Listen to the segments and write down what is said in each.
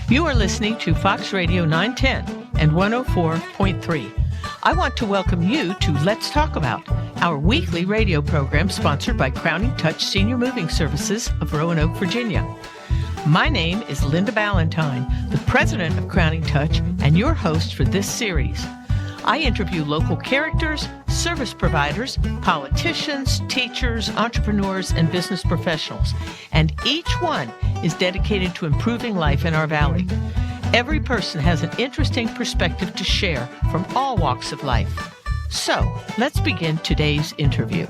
You are listening to Fox Radio 910 and 104.3. I want to welcome you to Let's Talk About, our weekly radio program sponsored by Crowning Touch Senior Moving Services of Roanoke, Virginia. My name is Linda Balentine, the president of Crowning Touch and your host for this series. I interview local characters, service providers, politicians, teachers, entrepreneurs, and business professionals, and each one is dedicated to improving life in our valley. Every person has an interesting perspective to share from all walks of life. So, let's begin today's interview.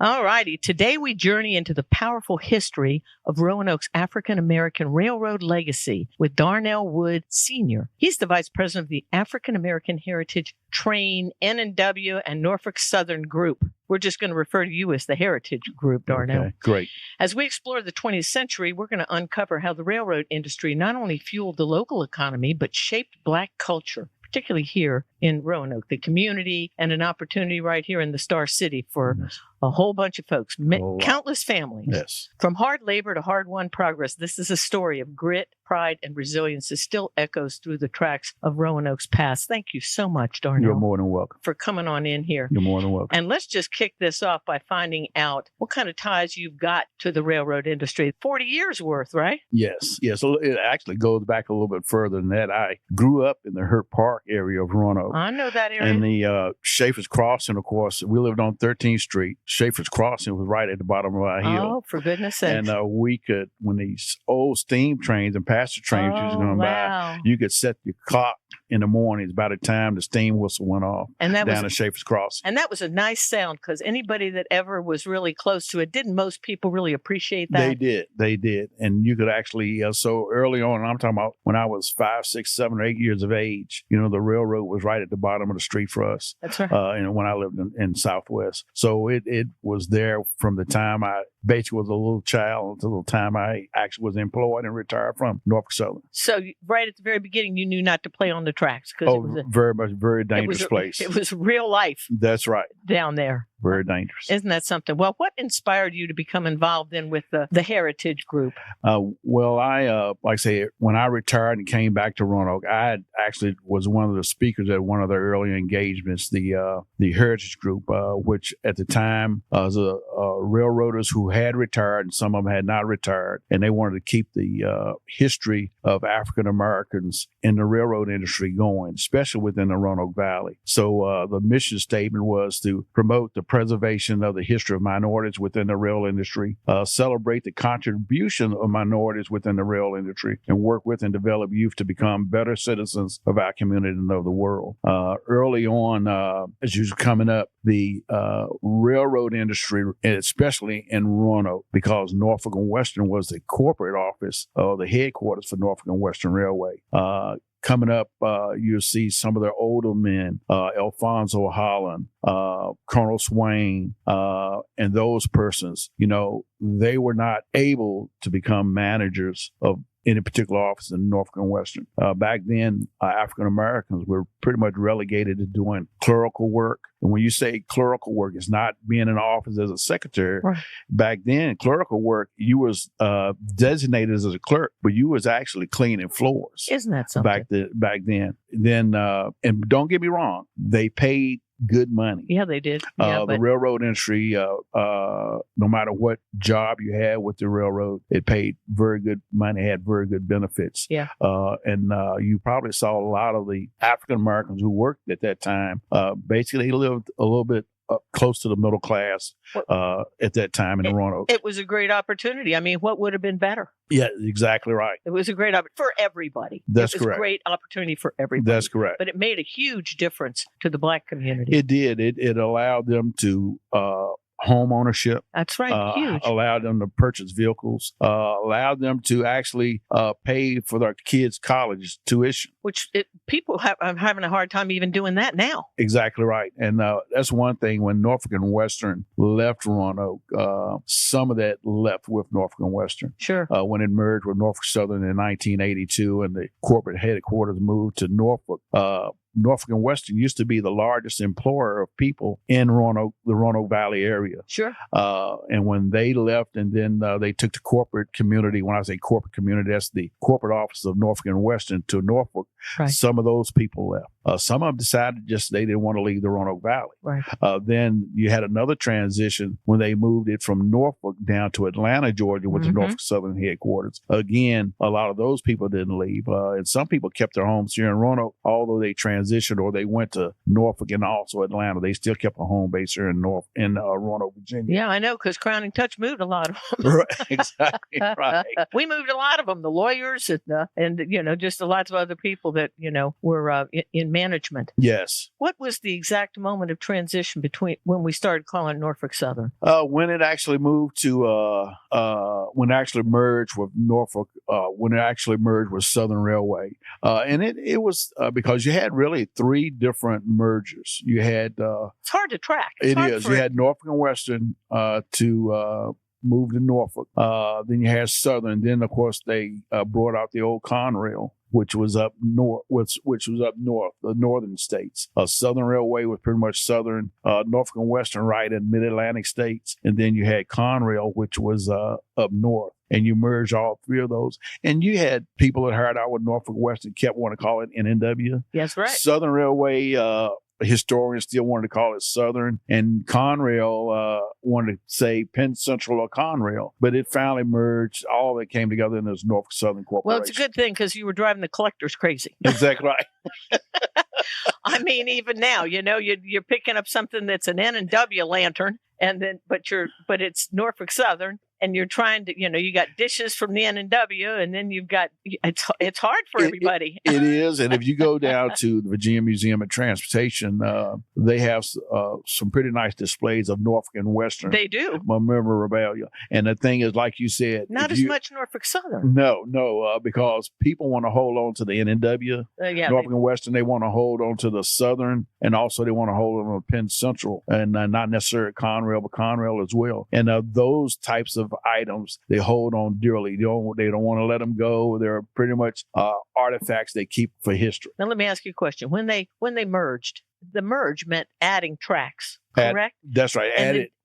All righty. Today we journey into the powerful history of Roanoke's African-American railroad legacy with Darnell Wood Sr. He's the vice president of the African-American Heritage Train, N&W, and Norfolk Southern Group. We're just going to refer to you as the Heritage Group, Darnell. Okay, great. As we explore the 20th century, we're going to uncover how the railroad industry not only fueled the local economy, but shaped Black culture, particularly here in Roanoke, the community, and an opportunity right here in the Star City for a whole bunch of folks, countless families. Yes. From hard labor to hard-won progress, this is a story of grit, pride, and resilience that still echoes through the tracks of Roanoke's past. Thank you so much, Darnell. You're more than welcome. For coming on in here. You're more than welcome. And let's just kick this off by finding out what kind of ties you've got to the railroad industry. 40 years worth, right? Yes. So it actually goes back a little bit further than that. I grew up in the Hurt Park area of Roanoke. I know that area. And the Schaefer's Crossing, of course, we lived on 13th Street. Schaefer's Crossing was right at the bottom of our hill. Oh, for goodness sakes. And we could, when these old steam trains and passenger trains was going by, you could set your clock in the mornings by the time the steam whistle went off down at Schaefer's Crossing. And that was a nice sound because anybody that ever was really close to it, didn't most people really appreciate that? They did. And you could actually, so early on, I'm talking about when I was 5, 6, 7, or 8 years of age, the railroad was right at the bottom of the street for us. That's right. And when I lived in Southwest. So it was there from the time I basically was a little child until the time I actually was employed and retired from Norfolk Southern. So right at the very beginning, you knew not to play on the tracks. Very dangerous place. It was real life. That's right. Down there. Very dangerous. Isn't that something? Well, what inspired you to become involved with the Heritage Group? Well, I, like I say, when I retired and came back to Roanoke, I actually was one of the speakers at one of their early engagements, the Heritage Group, which at the time was railroaders who had retired and some of them had not retired, and they wanted to keep the history of African Americans in the railroad industry going, especially within the Roanoke Valley. So the mission statement was to promote the preservation of the history of minorities within the rail industry, celebrate the contribution of minorities within the rail industry, and work with and develop youth to become better citizens of our community and of the world. Early on, as you were coming up, the railroad industry, especially in Roanoke, because Norfolk and Western was the corporate office, the headquarters for Norfolk and Western Railway. Coming up, you'll see some of their older men, Alfonso Holland, Colonel Swain, and those persons, they were not able to become managers of any particular office in Norfolk and Western. Back then, African Americans were pretty much relegated to doing clerical work. And when you say clerical work, it's not being in an office as a secretary. Right. Back then, clerical work, you was designated as a clerk, but you was actually cleaning floors. Isn't that something? Back then. Then, and don't get me wrong, they paid good money. Yeah, they did. The railroad industry, no matter what job you had with the railroad, it paid very good money, had very good benefits. Yeah. And you probably saw a lot of the African Americans who worked at that time, basically lived a little bit close to the middle class at that time in Roanoke. It was a great opportunity. I mean, what would have been better? Yeah, exactly right. It was a great opportunity for everybody. That's correct. It was a great opportunity for everybody. That's correct. But it made a huge difference to the Black community. It did. It allowed them to home ownership. That's right. Huge. Allowed them to purchase vehicles, allowed them to actually pay for their kids' college tuition. Which people are having a hard time even doing that now. Exactly right. And that's one thing. When Norfolk and Western left Roanoke, some of that left with Norfolk and Western. Sure. When it merged with Norfolk Southern in 1982 and the corporate headquarters moved to Norfolk, Norfolk and Western used to be the largest employer of people in Roanoke, the Roanoke Valley area. Sure. And when they left, and then they took the corporate community. When I say corporate community, that's the corporate office of Norfolk and Western to Norfolk. Right. Some of those people left. Some of them decided just they didn't want to leave the Roanoke Valley. Right. Then you had another transition when they moved it from Norfolk down to Atlanta, Georgia, with the Norfolk Southern headquarters. Again, a lot of those people didn't leave. And some people kept their homes here in Roanoke, although they transitioned or they went to Norfolk and also Atlanta. They still kept a home base here in Roanoke, Virginia. Yeah, I know, because Crowning Touch moved a lot of them. Right, exactly, right. We moved a lot of them, the lawyers and just lots of other people that, were in management. Yes. What was the exact moment of transition between when we started calling Norfolk Southern? When it actually moved to, when it actually merged with Norfolk, when it actually merged with Southern Railway. And it was because you had really three different mergers. You had... it's hard to track. It is. You had Norfolk and Western to move to Norfolk. Then you had Southern. Then, of course, they brought out the old Conrail, which was up north, the northern states. Southern Railway was pretty much southern, Norfolk and Western right in mid-Atlantic states. And then you had Conrail, which was up north. And you merged all three of those. And you had people that hired out with Norfolk Western kept wanting to call it NNW. That's right. Southern Railway, historians still wanted to call it Southern, and Conrail wanted to say Penn Central or Conrail, but it finally merged. All of it came together in this Norfolk Southern Corporation. Well, it's a good thing because you were driving the collectors crazy. Exactly right. I mean, even now, you're picking up something that's an N&W lantern, and then but it's Norfolk Southern. And you're trying to, you got dishes from the N&W, and then you've got, it's hard for everybody. It is. And if you go down to the Virginia Museum of Transportation, they have some pretty nice displays of Norfolk and Western. They do. Memorabilia. And the thing is, like you said. Not as much Norfolk Southern. No, because people want to hold on to the N&W. Norfolk and Western, they want to hold on to the Southern, and also they want to hold on to Penn Central, and not necessarily Conrail, but Conrail as well. And those types of items they hold on dearly. They don't want to let them go. They're pretty much artifacts they keep for history. Now let me ask you a question. When they merged, the merge meant adding tracks, correct? That's right.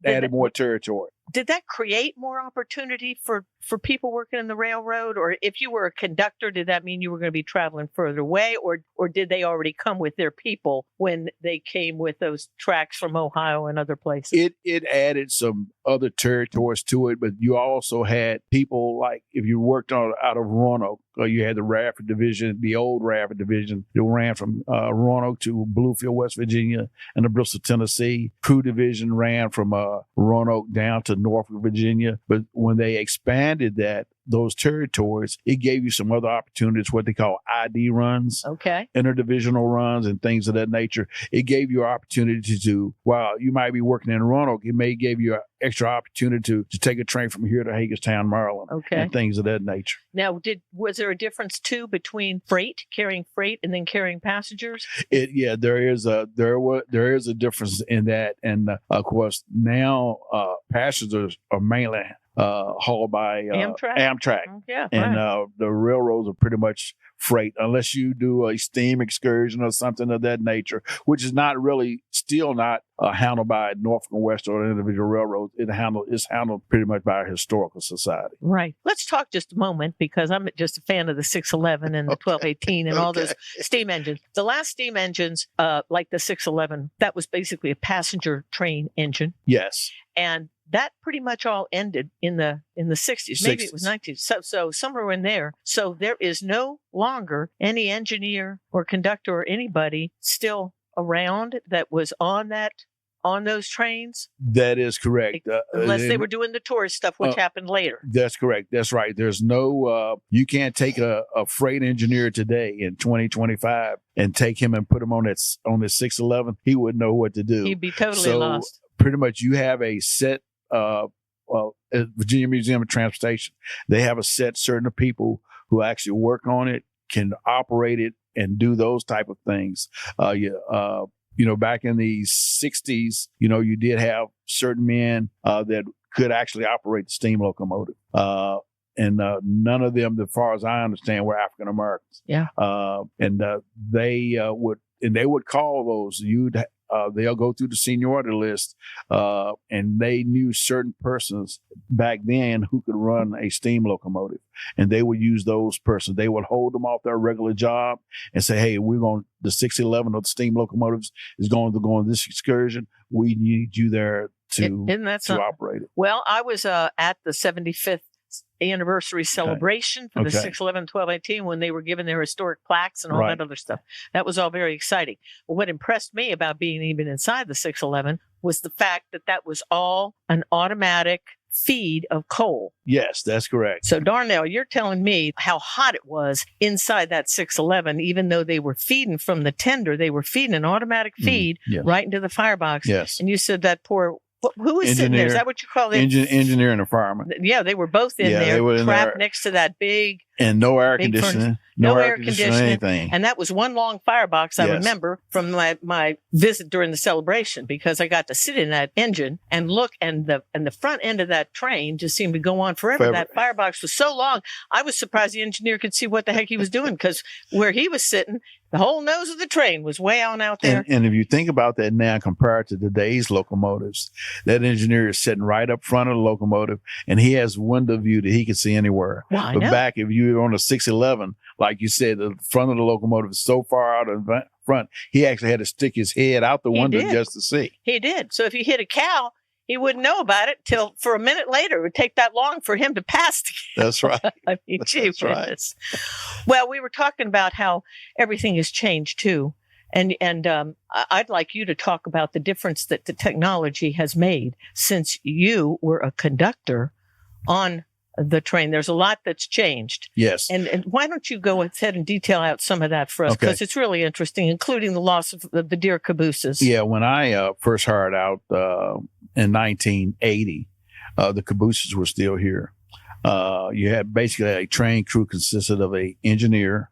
Added more territory. Did that create more opportunity for people working in the railroad? Or if you were a conductor, did that mean you were going to be traveling further away? Or did they already come with their people when they came with those tracks from Ohio and other places? It added some other territories to it, but you also had people like if you worked out of Roanoke, you had the Radford Division, the old Radford Division that ran from Roanoke to Bluefield, West Virginia, and the Bristol, Tennessee. Crew Division ran from Roanoke down to Norfolk, Virginia. But when they expanded those territories, it gave you some other opportunities, what they call ID runs, interdivisional runs, and things of that nature. It gave you an opportunity to, while you might be working in Roanoke, it may give you an extra opportunity to take a train from here to Hagerstown, Maryland, and things of that nature. Now, was there a difference too between carrying freight, and then carrying passengers? There is a difference in that, and of course now passengers are mainly hauled by Amtrak. And the railroads are pretty much freight, unless you do a steam excursion or something of that nature, which is still not handled by Norfolk and Western or individual railroads. It's handled pretty much by a historical society. Right. Let's talk just a moment, because I'm just a fan of the 611 and the 1218 and all those steam engines. The last steam engines, like the 611, that was basically a passenger train engine. Yes. And that pretty much all ended in the 60s. Maybe it was 90s. So somewhere in there. So there is no longer any engineer or conductor or anybody still around that was on those trains. That is correct. Unless they were doing the tourist stuff, which happened later. That's correct. That's right. There's no, you can't take a freight engineer today in 2025 and take him and put him on the 611. He wouldn't know what to do. He'd be totally lost. Pretty much you have a set, at Virginia Museum of Transportation, they have a set certain of people who actually work on it, can operate it, and do those type of things. Back in the 60s, you did have certain men that could actually operate the steam locomotive. And none of them, as far as I understand, were African Americans. Yeah. And they would and they would call those. They'll go through the seniority list, and they knew certain persons back then who could run a steam locomotive, and they would use those persons. They would hold them off their regular job and say, "Hey, the 611 of the steam locomotives is going to go on this excursion. We need you there to operate it." Well, I was at the 75th anniversary celebration for the 611 1218 when they were given their historic plaques and all that other stuff. That was all very exciting. But what impressed me about being even inside the 611 was the fact that that was all an automatic feed of coal. Yes, that's correct. So Darnell, you're telling me how hot it was inside that 611, even though they were feeding from the tender, they were feeding an automatic feed right into the firebox. Yes. And you said that poor who was sitting there? Is that what you call it? Engineer and a fireman. Yeah, they were both in there, trapped next to that big. And no air conditioning. No air conditioning, anything. And that was one long firebox, I remember, from my visit during the celebration, because I got to sit in that engine and look, and the front end of that train just seemed to go on forever. That firebox was so long, I was surprised the engineer could see what the heck he was doing, because where he was sitting, the whole nose of the train was way on out there. And if you think about that now compared to today's locomotives, that engineer is sitting right up front of the locomotive, and he has window view that he can see anywhere. Well, but back, if you were on a 611, like you said, the front of the locomotive is so far out in front, he actually had to stick his head out the window just to see. He did. So if he hit a cow, he wouldn't know about it till for a minute later. It would take that long for him to pass the cow. That's right. I mean, that's right. Well, we were talking about how everything has changed too. And I'd like you to talk about the difference that the technology has made since you were a conductor on the train. There's a lot that's changed. Yes. And why don't you go ahead and detail out some of that for us? Because it's really interesting, including the loss of the dear cabooses. Yeah. When I first hired out in 1980, the cabooses were still here. You had basically a train crew consisted of an engineer,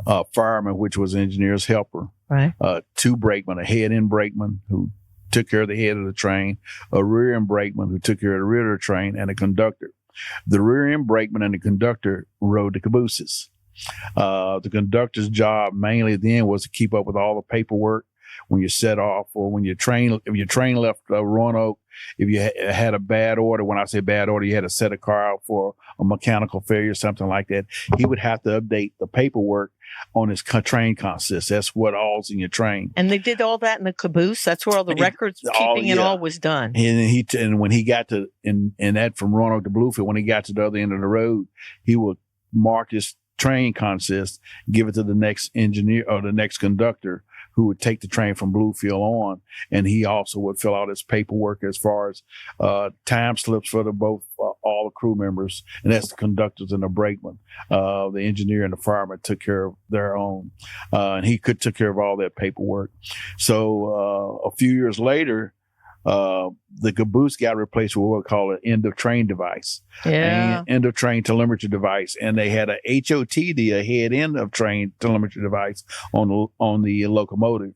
a fireman, which was engineer's helper, right? Two brakemen, a head-end brakeman who took care of the head of the train, a rear-end brakeman who took care of the rear of the train, and a conductor. The rear-end brakeman and the conductor rode the cabooses. The conductor's job mainly then was to keep up with all the paperwork when you set off, or when if your train left Roanoke, if you had a bad order. When I say bad order, you had to set a car out for a mechanical failure, something like that. He would have to update the paperwork on his train consist. That's what all's in your train. And they did all that in the caboose. That's where all the records keeping and all was done. And when he got to and that from Roanoke to Bluefield, when he got to the other end of the road, he would mark his train consist, give it to the next engineer or the next conductor, who would take the train from Bluefield on. And he also would fill out his paperwork as far as time slips for all the crew members. And that's the conductors and the brakemen. The engineer and the fireman took care of their own. And he took care of all that paperwork. So a few years later, the caboose got replaced with what we call an end of train device, end of train telemetry device, and they had a HOTD, a head end of train telemetry device on the locomotive.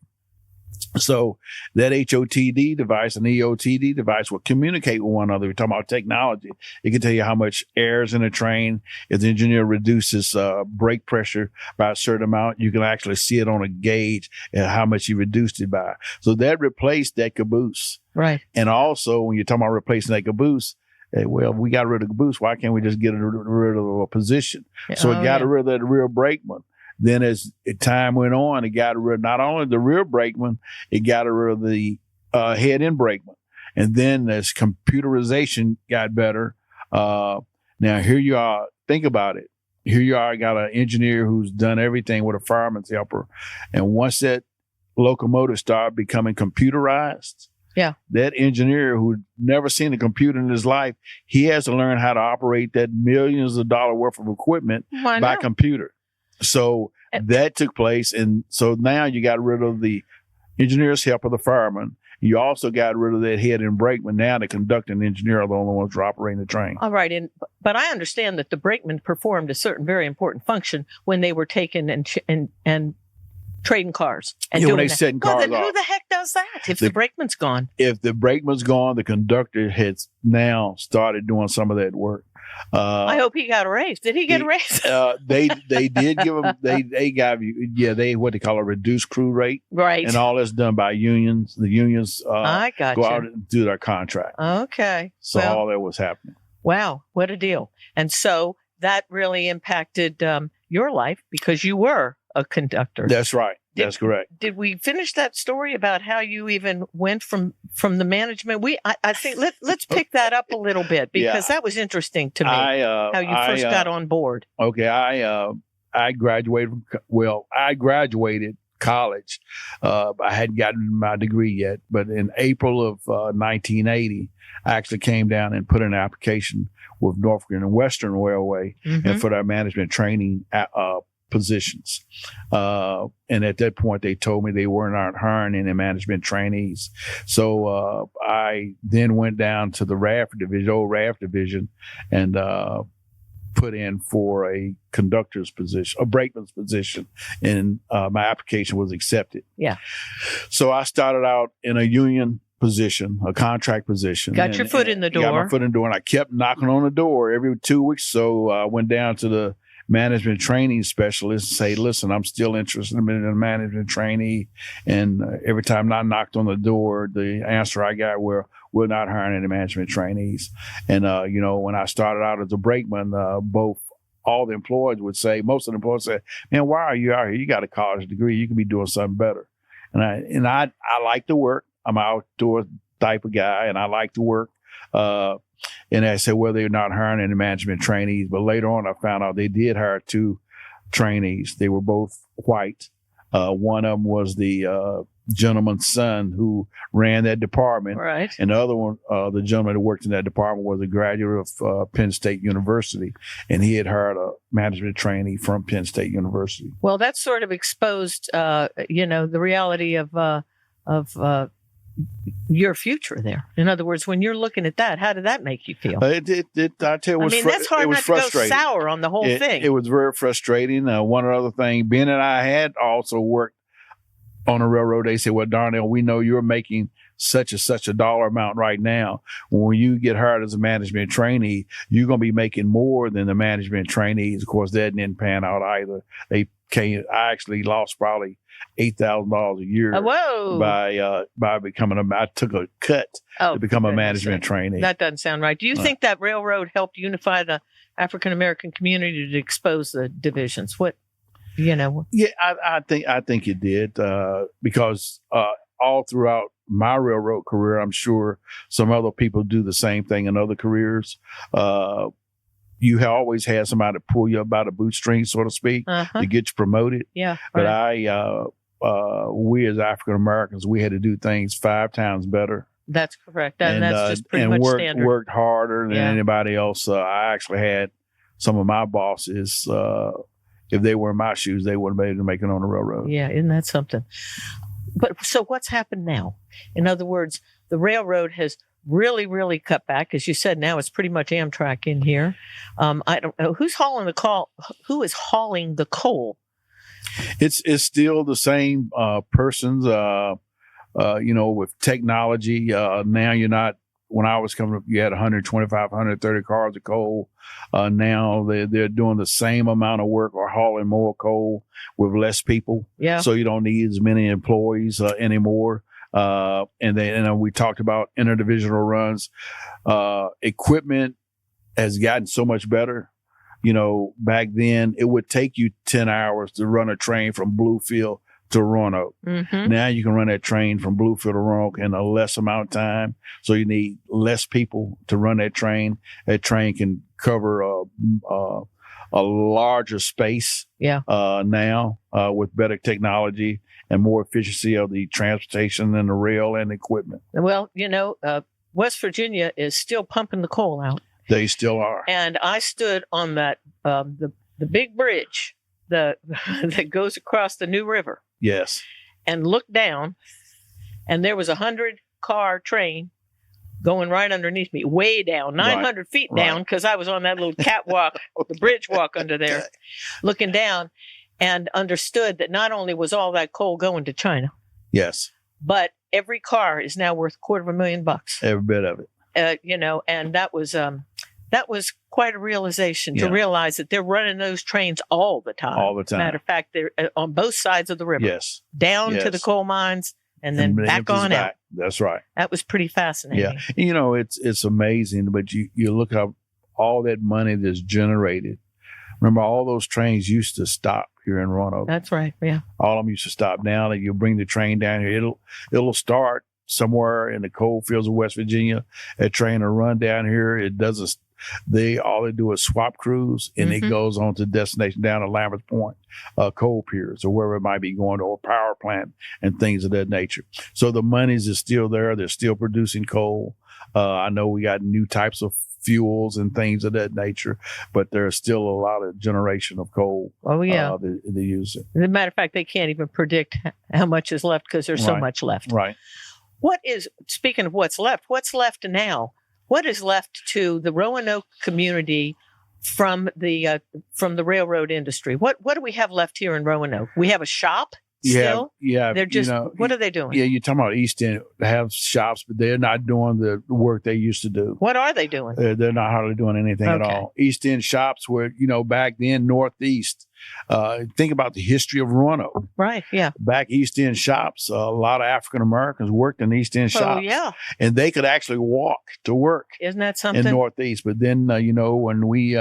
So that HOTD device and EOTD device will communicate with one another. We're talking about technology. It can tell you how much air is in a train. If the engineer reduces brake pressure by a certain amount, you can actually see it on a gauge and how much he reduced it by. So that replaced that caboose. Right. And also, when you're talking about replacing that caboose, well, we got rid of the caboose. Why can't we just get rid of a position? So it got rid of that rear brakeman. Then as time went on, it got rid of not only the rear brakeman, it got rid of the head-end brakeman. And then as computerization got better, now here you are, think about it. Here you are, got an engineer who's done everything with a fireman's helper. And once that locomotive started becoming computerized, that engineer who'd never seen a computer in his life, he has to learn how to operate that millions of dollars worth of equipment by computer. So that took place. And so now you got rid of the engineer's help of the fireman. You also got rid of that head and brakeman. Now the conductor and the engineer are the only ones who are operating the train. All right. But I understand that the brakeman performed a certain very important function when they were taken and trading cars. And when they setting cars off. Who the heck does that if the brakeman's gone? If the brakeman's gone, the conductor has now started doing some of that work. I hope he got a raise. Did he get a raise? They did give him, they got, they what they call a reduced crew rate. Right. And all that's done by unions. The unions I got go out and do their contract. Okay. So all that was happening. Wow. What a deal. And so that really impacted your life because you were a conductor. That's right. That's correct. Did we finish that story about how you even went from the management? I think let's pick that up a little bit because that was interesting to me. How you first got on board. Okay, I graduated. I graduated college. I hadn't gotten my degree yet, but in April of 1980, I actually came down and put in an application with Norfolk and Western Railway and for their management training positions. And at that point, they told me they weren't hiring any management trainees. So I then went down to the old RAF division, and put in for a conductor's position, a brakeman's position, and my application was accepted. Yeah. So I started out in a union position, a contract position. Got your foot in the door. Got my foot in the door, and I kept knocking on the door every 2 weeks. So I went down to the management training specialist and say, listen, I'm still interested in a management trainee. And every time I knocked on the door, the answer I got were, we're not hiring any management trainees. And, when I started out as a brakeman, all the employees would say, most of the employees said, man, why are you out here? You got a college degree. You can be doing something better. And I like to work. I'm an outdoor type of guy, and I like to work. And I said, well, they're not hiring any management trainees. But later on, I found out they did hire 2 trainees. They were both white. One of them was the gentleman's son who ran that department. Right. And the other one, the gentleman who worked in that department, was a graduate of Penn State University. And he had hired a management trainee from Penn State University. Well, that sort of exposed, the reality of your future there. In other words, when you're looking at that, how did that make you feel? I tell you, that's hard not to go sour on the whole thing. It was very frustrating. One other thing, Ben and I had also worked on a railroad. They said, well, Darnell, we know you're making such a dollar amount right now. When you get hired as a management trainee, you're going to be making more than the management trainees. Of course, that didn't pan out either. I actually lost probably $8,000 a year by becoming I took a cut to become a management trainee. That doesn't sound right. Do you think that railroad helped unify the African American community to expose the divisions? Yeah, I think it did because all throughout my railroad career, I'm sure some other people do the same thing in other careers. You have always had somebody pull you up by the bootstring, so to speak, to get you promoted. Yeah. But we as African Americans, we had to do things 5 times better. That's correct. And that's just pretty much standard. Worked harder than anybody else. I actually had some of my bosses, if they were in my shoes, they wouldn't be able to make it on the railroad. Yeah, isn't that something? But so what's happened now? In other words, the railroad has really, really cut back. As you said, now it's pretty much Amtrak in here. I don't know who's hauling the coal. Who is hauling the coal? It's still the same persons. With technology, now you're not. When I was coming up, you had 125, 130 cars of coal. Now they're doing the same amount of work or hauling more coal with less people. Yeah. So you don't need as many employees anymore. And we talked about interdivisional runs. Equipment has gotten so much better. Back then it would take you 10 hours to run a train from Bluefield to Roanoke. Mm-hmm. Now you can run that train from Bluefield to Roanoke in a less amount of time. So you need less people to run that train. That train can cover a larger space now with better technology and more efficiency of the transportation and the rail and equipment. Well, West Virginia is still pumping the coal out. They still are. And I stood on that the big bridge that goes across the New River. Yes. And looked down, and there was 100-car train going right underneath me, way down, 900 feet down, because I was on that little catwalk, the bridge walk under there, looking down, and understood that not only was all that coal going to China. Yes. But every car is now worth $250,000. Every bit of it. And that was That was quite a realization to Yeah. realize that they're running those trains all the time. All the time. Matter of fact, they're on both sides of the river. Yes. Down to Yes. the coal mines and then bring back it on out. back. That's right. That was pretty fascinating. Yeah. You know, it's amazing, but you look up all that money that's generated. Remember, all those trains used to stop here in Roanoke. That's right. Yeah. All of them used to stop. Now that you bring the train down here, it'll start somewhere in the coal fields of West Virginia. A train will run down here. It doesn't. All they do is swap crews, and it goes on to destination down to Lamberth Point, coal piers, or wherever it might be going, or a power plant and things of that nature. So the monies is still there. They're still producing coal. I know we got new types of fuels and things of that nature, but there's still a lot of generation of coal. Oh, yeah. They use it. As a matter of fact, they can't even predict how much is left because there's so much left. Right. Speaking of what's left now? What is left to the Roanoke community from the railroad industry? What do we have left here in Roanoke? We have a shop still? Yeah. They're just, what are they doing? Yeah, you're talking about East End. They have shops, but they're not doing the work they used to do. What are they doing? They're not hardly doing anything at all. East End shops were, back then, Northeast. Think about the history of Roanoke. Right, yeah. Back East End shops, a lot of African Americans worked in East End shops. Oh, yeah. And they could actually walk to work. Isn't that something? In Northeast. But then, when we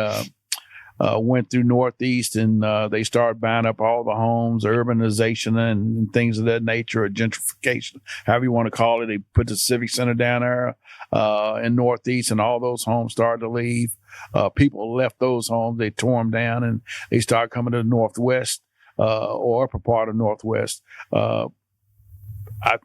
went through Northeast and they started buying up all the homes, urbanization and things of that nature, or gentrification, however you want to call it. They put the Civic Center down there in Northeast, and all those homes started to leave. People left those homes. They tore them down, and they started coming to the Northwest or upper part of Northwest. I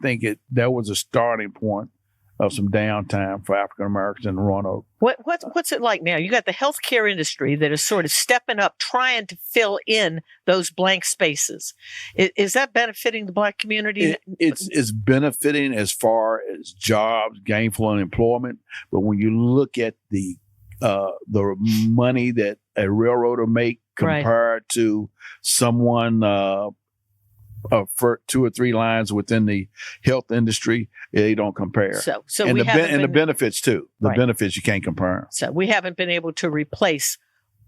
think that was a starting point of some downtime for African Americans in Roanoke. What's it like now? You got the healthcare industry that is sort of stepping up, trying to fill in those blank spaces. Is that benefiting the Black community? It's benefiting as far as jobs, gainful unemployment. But when you look at the money that a railroader make compared to someone for 2 or 3 lines within the health industry, they don't compare. So and we the benefits too. The benefits you can't compare. So we haven't been able to replace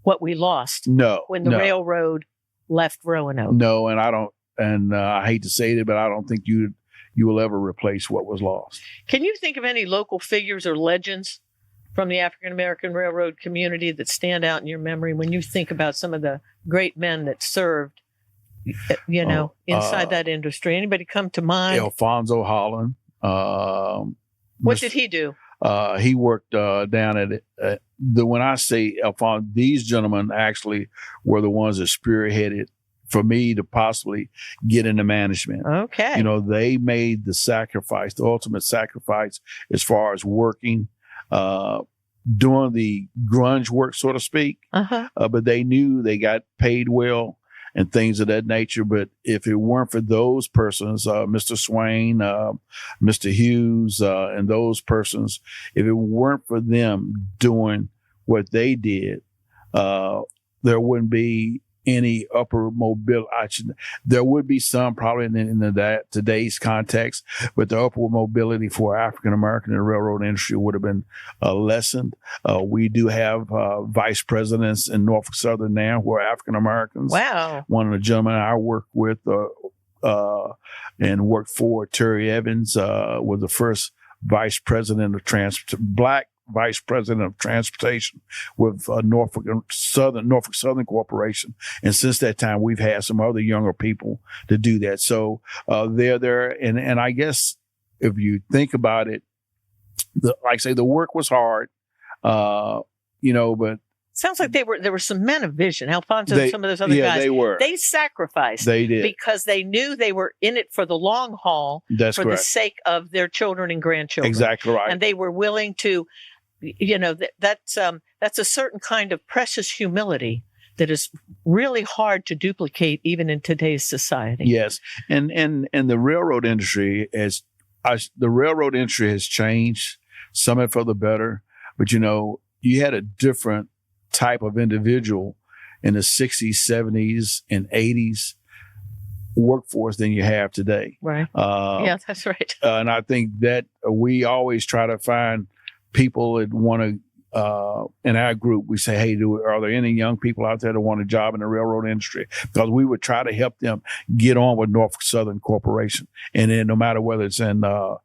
what we lost. When the railroad left Roanoke. No, and I don't. And I hate to say it, but I don't think you will ever replace what was lost. Can you think of any local figures or legends from the African American railroad community that stand out in your memory when you think about some of the great men that served? Inside that industry. Anybody come to mind? Alfonso Holland. What did he do? He worked down at when I say Alfonso, these gentlemen actually were the ones that spearheaded for me to possibly get into management. Okay. They made the sacrifice, the ultimate sacrifice, as far as working, doing the grunge work, so to speak. But they knew they got paid well and things of that nature. But if it weren't for those persons, Mr. Swain, Mr. Hughes, and those persons, if it weren't for them doing what they did, there wouldn't be any upper mobility. There would be some probably in today's context, but the upward mobility for African American in the railroad industry would have been lessened. We do have vice presidents in Norfolk Southern now who are African Americans. Wow. One of the gentlemen I worked with and worked for, Terry Evans, was the first vice president of Black vice president of transportation with Norfolk Southern Corporation. And since that time, we've had some other younger people to do that. So they're there. And I guess if you think about it, like I say, the work was hard, but sounds like there were some men of vision. Alfonso and some of those other guys. They were. They sacrificed. They did. Because they knew they were in it for the long haul. That's for correct. The sake of their children and grandchildren. Exactly right. And they were willing to, that's a certain kind of precious humility that is really hard to duplicate even in today's society. Yes. And the railroad industry has changed, some of it for the better, but you had a different type of individual in the 60s, 70s, and 80s workforce than you have today. Right. Yeah, that's right. And I think that we always try to find people that want in our group, we say, hey, are there any young people out there that want a job in the railroad industry? Because we would try to help them get on with Norfolk Southern Corporation. And then no matter whether it's in a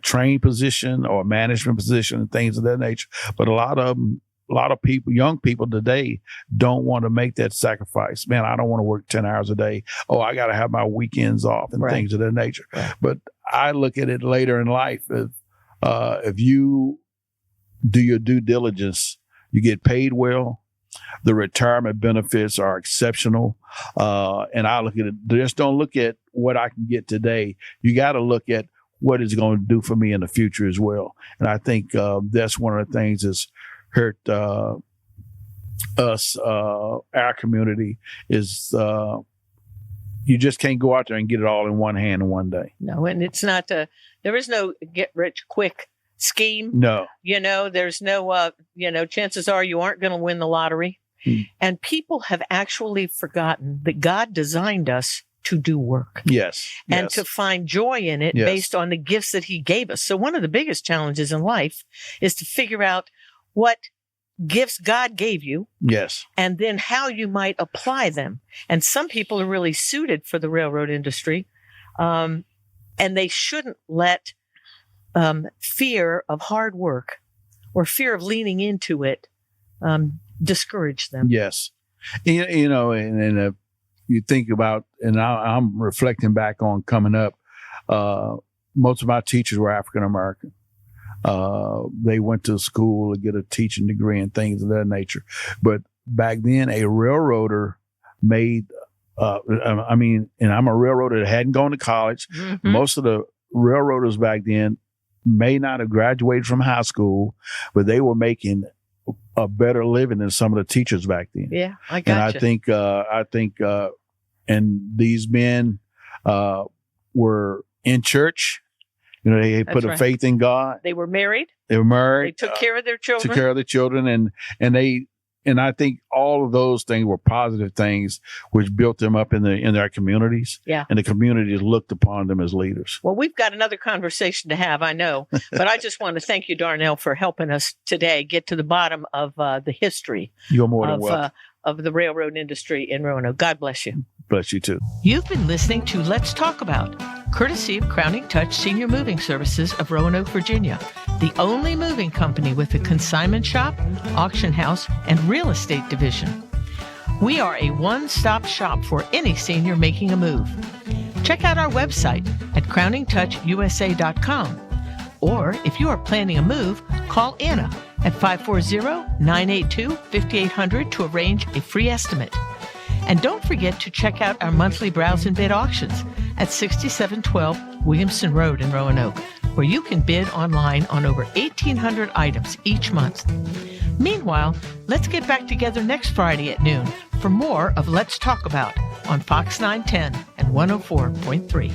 train position or a management position and things of that nature. But a lot of people, young people today, don't want to make that sacrifice. Man, I don't want to work 10 hours a day. Oh, I got to have my weekends off and things of that nature. Right. But I look at it later in life. If you do your due diligence, you get paid well. The retirement benefits are exceptional. And I look at it, just don't look at what I can get today. You got to look at what it's going to do for me in the future as well. And I think that's one of the things that's hurt us, our community, is you just can't go out there and get it all in one hand in one day. No, and it's not, there is no get rich quick scheme. No. There's no, chances are you aren't going to win the lottery. And people have actually forgotten that God designed us to do work. Yes. And to find joy in it based on the gifts that he gave us. So one of the biggest challenges in life is to figure out what gifts God gave you. Yes. And then how you might apply them. And some people are really suited for the railroad industry. And they shouldn't let fear of hard work or fear of leaning into it discourage them. Yes. And you think about, and I'm reflecting back on coming up, most of my teachers were African American. They went to school to get a teaching degree and things of that nature. But back then, a railroader made, and I'm a railroader that hadn't gone to college. Mm-hmm. Most of the railroaders back then may not have graduated from high school, but they were making a better living than some of the teachers back then. Yeah, I got you. And I think, and these men were in church. They put a faith in God. They were married. They took care of their children. And I think all of those things were positive things which built them up in their communities. Yeah. And the communities looked upon them as leaders. Well, we've got another conversation to have, I know. But I just want to thank you, Darnell, for helping us today get to the bottom of the history You're more than welcome. Of the railroad industry in Roanoke. God bless you. Bless you too. You've been listening to Let's Talk About, courtesy of Crowning Touch Senior Moving Services of Roanoke, Virginia, the only moving company with a consignment shop, auction house, and real estate division. We are a one-stop shop for any senior making a move. Check out our website at crowningtouchusa.com. Or if you are planning a move, call Anna at 540-982-5800 to arrange a free estimate. And don't forget to check out our monthly browse and bid auctions at 6712 Williamson Road in Roanoke, where you can bid online on over 1,800 items each month. Meanwhile, let's get back together next Friday at noon for more of Let's Talk About on Fox 910 and 104.3.